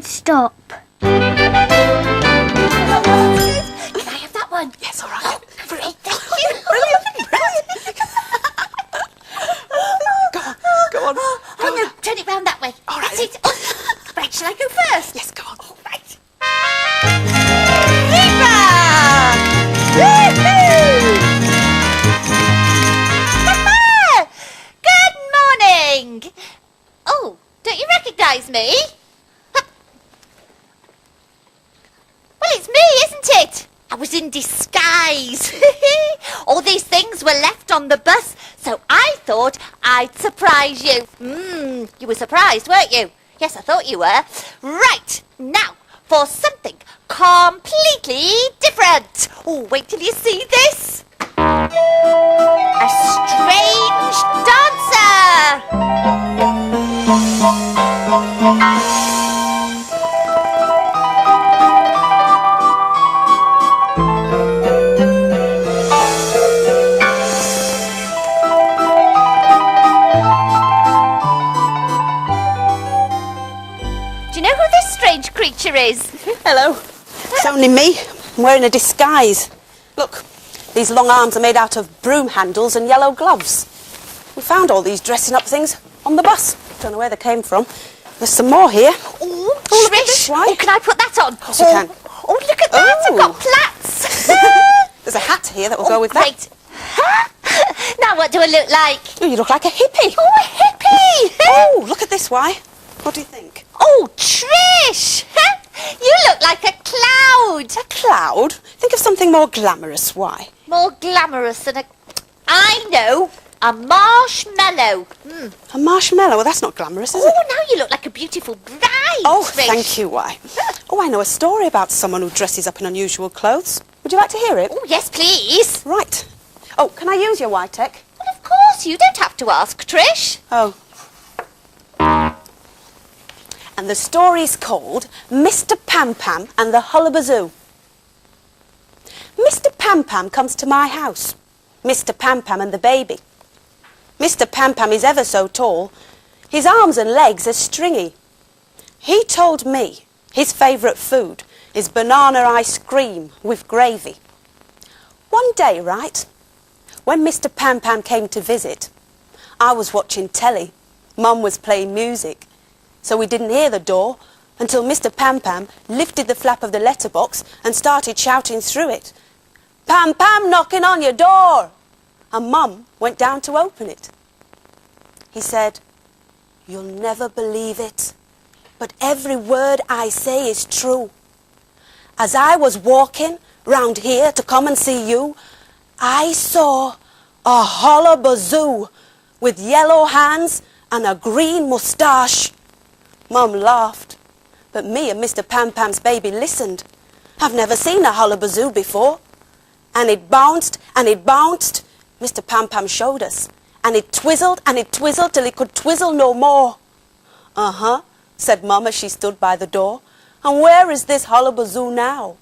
should stop. Can I have that one? Yes, all right. Oh, great, thank you. Brilliant. Go on. Oh, no, turn it round that way. All right. That's it. Oh, right, shall I go first? Yes, go on. All right. Woohoo! Good morning. Oh, don't you recognise me? Well, it's me, isn't it? I was in disguise. All these things were left on the bus, so I thought I'd surprise you. You were surprised, weren't you? Yes, I thought you were. Right, now, for something completely different. Oh, wait till you see this. A strange dancer. Do you know who this strange creature is? Hello. It's only me. I'm wearing a disguise. Look, these long arms are made out of broom handles and yellow gloves. We found all these dressing up things on the bus. Don't know where they came from. There's some more here. Oh, look at Trish. this, why? Oh, can I put that on? Of course you can. Oh, look at that. I've Oh. got plaits. There's a hat here that will go with great. Now what do I look like? that. Oh, you look like a hippie. Oh, a hippie. Oh, look at this, why? What do you think? Oh, Trish. You look like a cloud. A cloud? Think of something more glamorous, why? More glamorous than a... I know. A marshmallow. A marshmallow? Well, that's not glamorous, is it? Oh, now you look like a beautiful bride. Oh, Trish. thank you, why? Oh, I know a story about someone who dresses up in unusual clothes. Would you like to hear it? Oh, yes, please. Right. Oh, can I use your Y-Tech? Well, of course, you don't have to ask, Trish. Oh. And the story's called Mr. Pam Pam and the Hullabazoo. Mr. Pam Pam comes to my house. Mr. Pam Pam and the baby. Mr. Pam Pam is ever so tall. His arms and legs are stringy. He told me his favourite food is banana ice cream with gravy. One day, right, when Mr. Pam Pam came to visit, I was watching telly. Mum was playing music. So we didn't hear the door until Mr. Pam Pam lifted the flap of the letterbox and started shouting through it, "Pam Pam knocking on your door!" And Mum went down to open it. He said, "You'll never believe it, but every word I say is true. As I was walking round here to come and see you, I saw a hullabazoo with yellow hands and a green moustache." Mum laughed, but me and Mr. Pam Pam's baby listened. I've never seen a hullabazoo before. And it bounced and it bounced. Mr. Pam Pam showed us. And it twizzled till it could twizzle no more. "Uh-huh," said Mum as she stood by the door. "And where is this hullabazoo now?"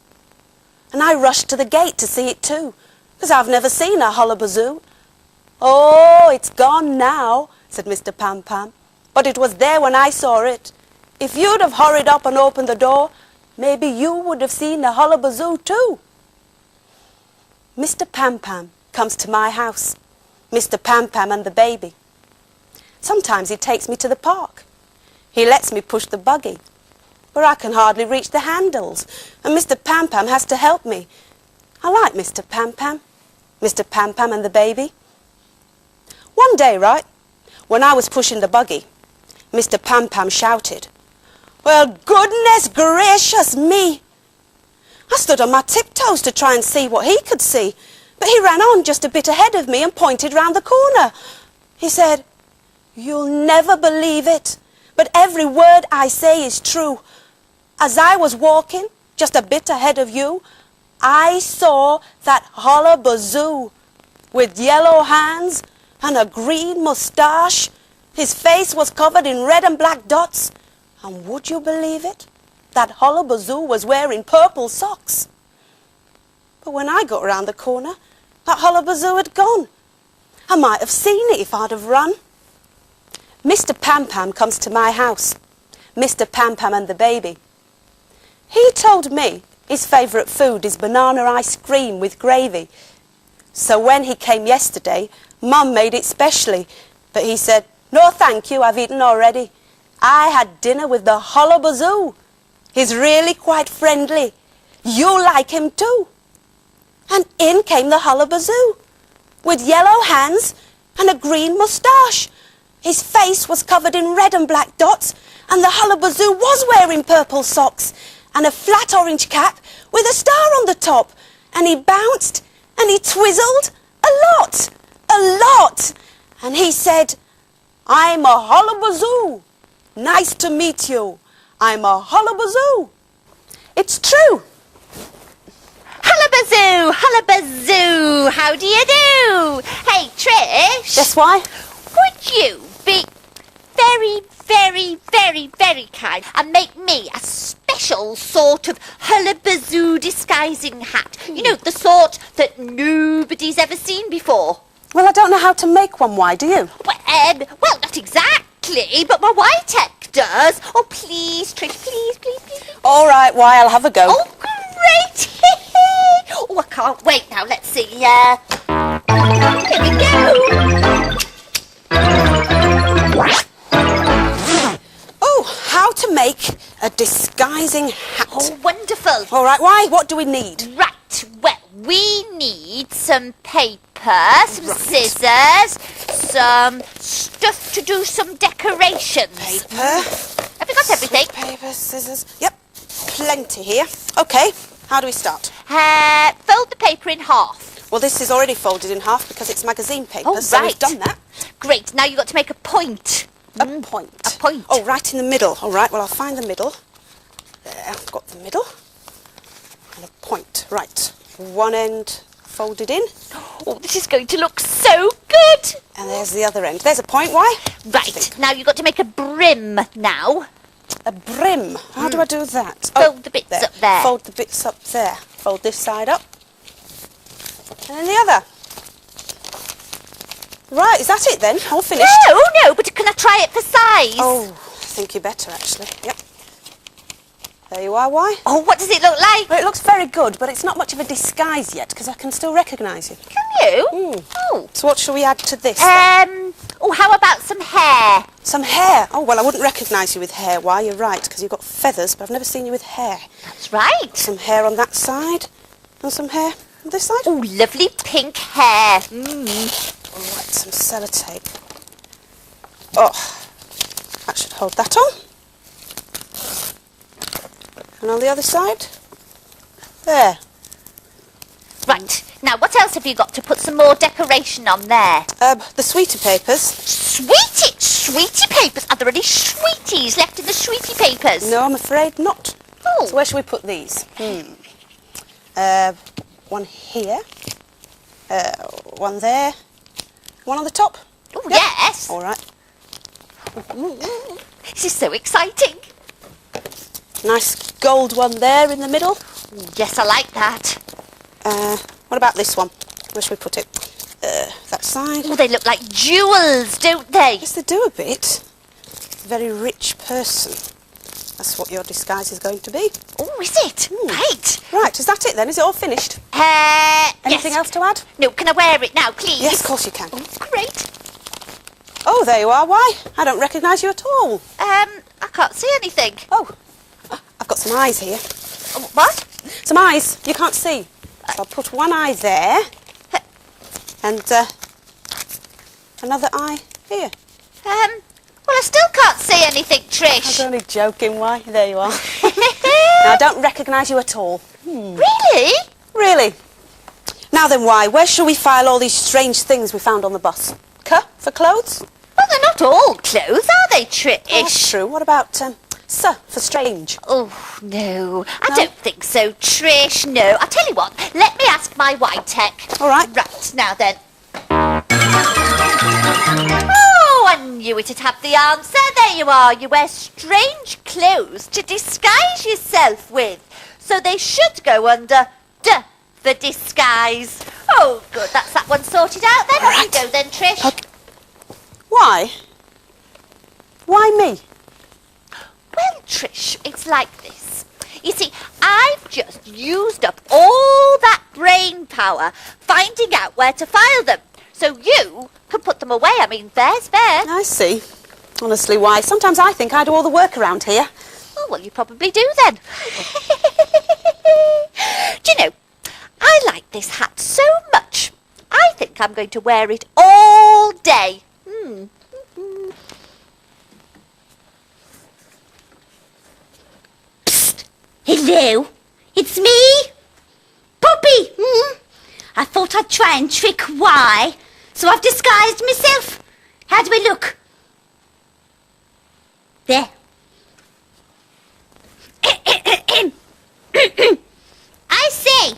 And I rushed to the gate to see it too, because I've never seen a hullabazoo. "Oh, it's gone now," said Mr. Pam Pam. "But it was there when I saw it. If you'd have hurried up and opened the door, maybe you would have seen the hullabazoo too." Mr. Pam Pam comes to my house. Mr. Pam Pam and the baby. Sometimes he takes me to the park. He lets me push the buggy, but I can hardly reach the handles, and Mr. Pam Pam has to help me. I like Mr. Pam Pam, Mr. Pam Pam and the baby. One day, right, when I was pushing the buggy, Mr. Pam Pam shouted, "Well, goodness gracious me!" I stood on my tiptoes to try and see what he could see, but he ran on just a bit ahead of me and pointed round the corner. He said, "You'll never believe it, but every word I say is true. As I was walking just a bit ahead of you, I saw that hullabazoo with yellow hands and a green moustache. His face was covered in red and black dots. And would you believe it? That hullabazoo was wearing purple socks. But when I got round the corner, that hullabazoo had gone. I might have seen it if I'd have run." Mr. Pam Pam comes to my house. Mr. Pam Pam and the baby. He told me his favourite food is banana ice cream with gravy. So when he came yesterday, Mum made it specially. But he said, "No thank you, I've eaten already. I had dinner with the Hullabazoo. He's really quite friendly. You'll like him too." And in came the Hullabazoo, with yellow hands and a green moustache. His face was covered in red and black dots, and the Hullabazoo was wearing purple socks and a flat orange cap with a star on the top. And he bounced and he twizzled a lot. And he said, "I'm a Hullabazoo. Nice to meet you. I'm a Hullabazoo." It's true. Hullabazoo! Hullabazoo! How do you do? Hey, Trish. Guess why? Would you be very, very, very, very kind and make me a special sort of Hullabazoo disguising hat? You know, the sort that nobody's ever seen before. Well, I don't know how to make one. Why do you? Well, not exactly, but my Y-Tech does. Oh, please, Trish, please, please, please. All right, why? I'll have a go. Oh, great! Oh, I can't wait now. Let's see. Here we go. Oh, how to make a disguising hat. Oh, wonderful. All right, why? What do we need? Right, well, we need some paper, some scissors, some stuff to do some decorations. Paper. Have you got everything? Paper, scissors. Yep, plenty here. Okay, how do we start? Fold the paper in half. Well, this is already folded in half because it's magazine paper, Oh, so right. we've done that. Great, now you've got to make a point. A point. A point. Oh, right in the middle. All right, well, I'll find the middle. There, I've got the middle. And a point. Right, one end folded in. Oh, this is going to look so good. And there's the other end. There's a point. Why? Right, now you've got to make a brim now. A brim. How do I do that? Fold the bits up there. Fold the bits up there. Fold this side up. And then the other. Right, is that it then? All finished? No, but can I try it for size? Oh, I think you better actually. Yep. There you are, why? Oh, what does it look like? Well, it looks very good, but it's not much of a disguise yet because I can still recognise you. Can you? Oh. So what shall we add to this then? Oh, how about some hair? Some hair. Oh, well, I wouldn't recognise you with hair. Why? You're right, because you've got feathers, but I've never seen you with hair. That's right. Some hair on that side and some hair on this side. Oh, lovely pink hair. All right, some sellotape. Oh, that should hold that on. And on the other side, there. Right, now what else have you got to put some more decoration on there? The sweeter papers. Sweetie papers? Are there any sweeties left in the sweetie papers? No, I'm afraid not. Oh. So where shall we put these? One here, one there, one on the top. Oh, yes. All right. This is so exciting. Nice gold one there in the middle. Yes, I like that. What about this one? Where should we put it? That side. Oh, they look like jewels, don't they? Yes, they do a bit. Very rich person. That's what your disguise is going to be. Oh, is it? Right. Right, is that it then? Is it all finished? Anything yes. else to add? No, can I wear it now, please? Yes, of course you can. Oh, great. Oh, there you are. Why? I don't recognise you at all. I can't see anything. Oh, I've got some eyes here. Oh, what? Some eyes you can't see. So I'll put one eye there and another eye here. Well, I still can't see anything, I Trish. was only joking. Why? There you are. Now, I don't recognise you at all. Really? Really? Now then, why? Where shall we file all these strange things we found on the bus? For clothes? Well, they're not all clothes, are they, Trish? Oh, that's true. What about for strange? Oh, no. I No? don't think so, Trish. No. I'll tell you what. Let me ask my Y-Tech. All right. Right, now then. Oh, I knew it'd have the answer. There you are. You wear strange clothes to disguise yourself with. So they should go under D for disguise. Oh, good. That's that one sorted out then. All Off you right. go then, Trish. Okay. Why? Why me? Well, Trish, it's like this. You see, I've just used up all that brain power finding out where to file them. So you can put them away. I mean, fair's fair. I see. Honestly, why? Sometimes I think I do all the work around here. Oh, well, you probably do then. Do you know, I like this hat so much. I think I'm going to wear it all day. Psst! Hello, it's me, Poppy. I thought I'd try and trick Y, so I've disguised myself. How do I look? There. I say,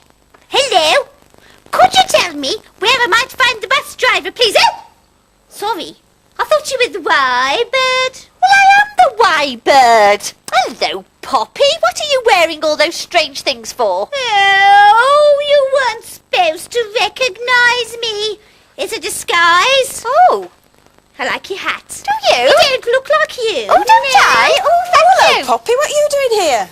hello. Could you tell me where I might find the bus driver, please? Oh, sorry. I thought you were the Y-bird. Well, I am the Y-bird. Hello, Poppy. What are you wearing all those strange things for? Oh, you weren't supposed to recognise me. It's a disguise. Oh, I like your hat. do you? It don't look like you. Oh, don't I? Oh, thank Hello, you. Poppy, what are you doing here?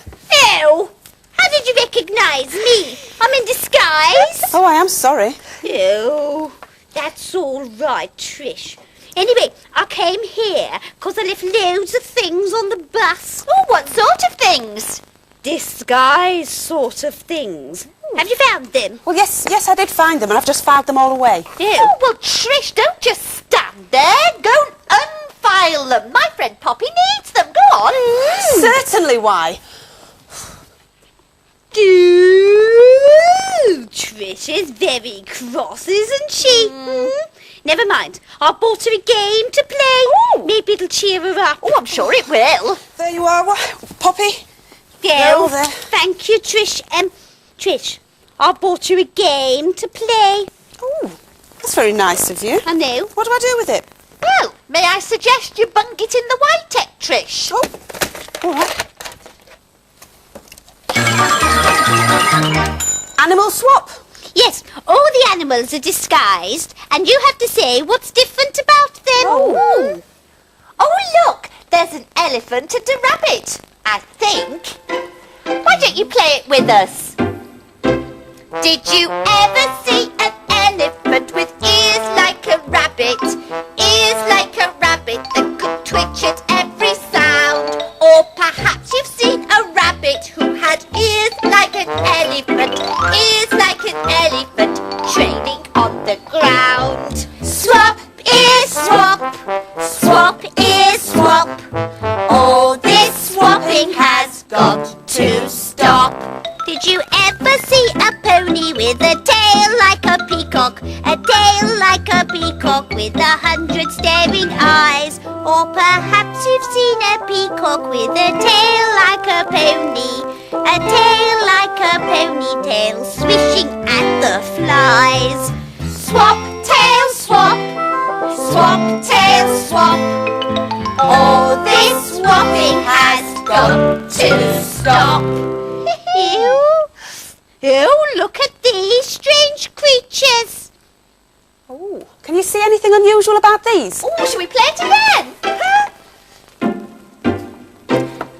Oh, how did you recognise me? I'm in disguise. Oh, I am sorry. Oh, that's all right, Trish. Anyway, I came here because I left loads of things on the bus. Oh, what sort of things? Disguise sort of things. Have you found them? Well, yes, I did find them, and I've just filed them all away. Oh, well, Trish, don't just stand there. Go and unfile them. My friend Poppy needs them. Go on. Certainly, why? Trish is very cross, isn't she? Never mind. I bought her a game to play. Maybe it'll cheer her up. Oh, I'm sure it will. There you are, Poppy. Go. all there. Thank you, Trish. Trish, I bought you a game to play. Oh, that's very nice of you. I know. What do I do with it? Well, may I suggest you bunk it in the White Trish? Oh, all right. Animal swap. Yes, all the animals are disguised, and you have to say what's different about them. Oh, look, there's an elephant and a rabbit, I think. Why don't you play it with us? Did you ever see an elephant with ears like a rabbit? Ears like a rabbit that could twitch at every sound. Or perhaps you've seen a rabbit who had ears like an elephant. Ears like an elephant training on the ground. Swap ears swap. Swap ears swap. All this swapping has got to stop. Did you ever see a pony with a tail like a peacock? A tail like a peacock with 100 staring eyes. Or perhaps you've seen a peacock with a tail like a pony. A tail like a ponytail swishing at the flies. Swap tail swap. Swap tail swap. All this swapping has got to stop. Oh, look at these strange creatures. Oh, can you see anything unusual about these? Oh, shall we play it again?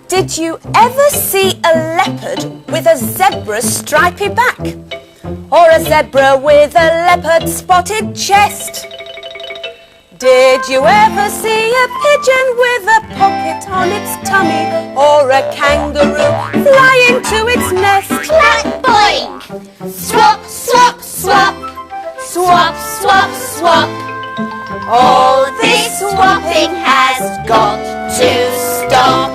Did you ever see a leopard with a zebra's stripy back? Or a zebra with a leopard spotted chest? Did you ever see a pigeon with a pocket on its tummy? Or a kangaroo flying to its nest? Clank boing! Swap, swap, swap. Swap, swap, swap. All this swapping has got to stop.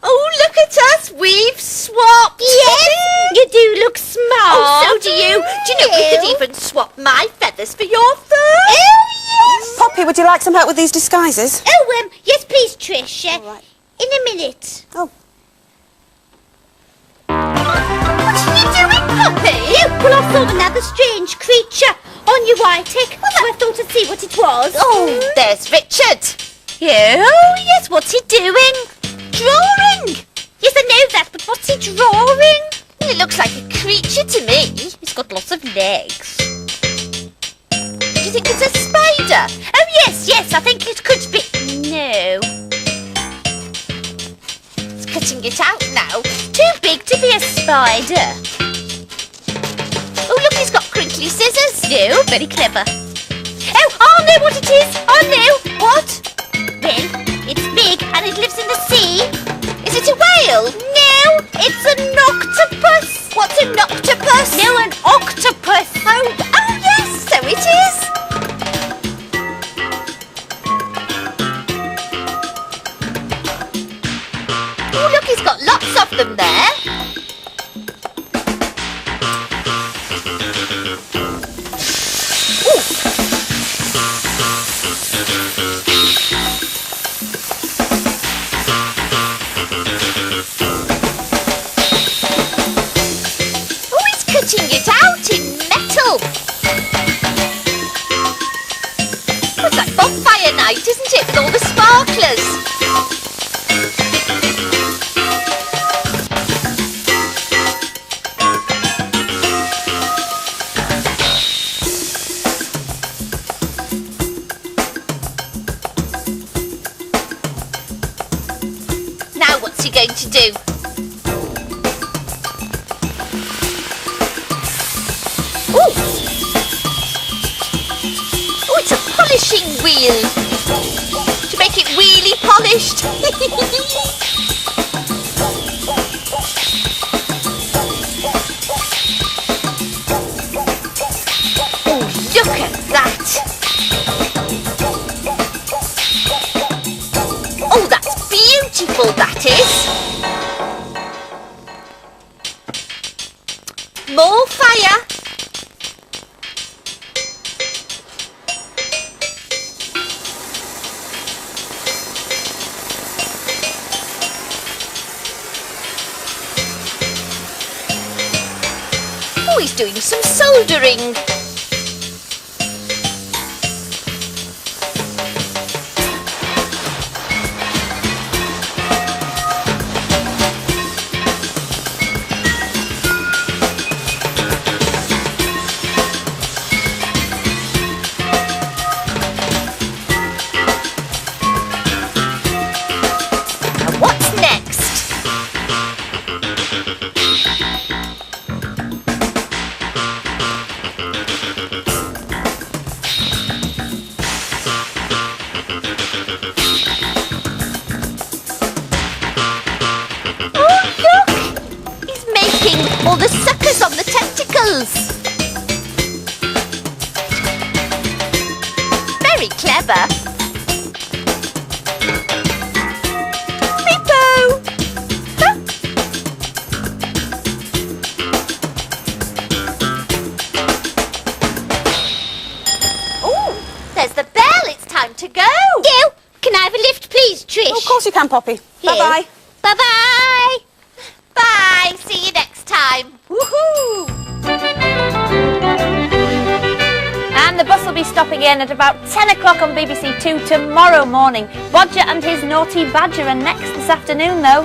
Oh, look at us. We've swapped. Yes, you do look smart. Oh, so do you. Do you know we could even swap my feathers for your fur? Oh, yes. Poppy, would you like some help with these disguises? Oh, yes, please, Trish. All right. In a minute. Oh, What are you doing, Poppy? Well, I saw another strange creature on your white tick, so I thought I'd see what it was. Oh, there's Richard. Oh, yes, what's he doing? Drawing. Yes, I know that, but what's he drawing? Well, it looks like a creature to me. He's got lots of legs. Do you think it's a spider? Oh, yes, I think it could be. No. It's cutting it out now. Too big to be a spider. Oh, look, he's got crinkly scissors. No, very clever. Oh, I know what it is. I know. What? Well, it's big and it lives in the sea. Is it a whale? No, it's an octopus. What's an octopus? No, an octopus. Oh, yes, so it is. Oh, look, he's got lots of them there. Oh, he's cutting it out in metal. Oh, it's like bonfire night, isn't it, with all the sparklers? Now what's he going to do? Ooh! Oh, it's a polishing wheel to make it really polished. Oh, look at that! Oh, that's beautiful, that is. More fire. Oh, he's doing some soldering. Now what's next? Oh, look! He's making all the suckers on the tentacles. Very clever. Beepo! Huh? Oh, there's the bell. It's time to go. You, can I have a lift, please, Trish? Oh, of course you can, Poppy. Here. Bye-bye. Bye-bye. Bye. See you next time. Woohoo! And the bus will be stopping in at about 10 o'clock on BBC Two tomorrow morning. Roger and his naughty badger are next this afternoon, though.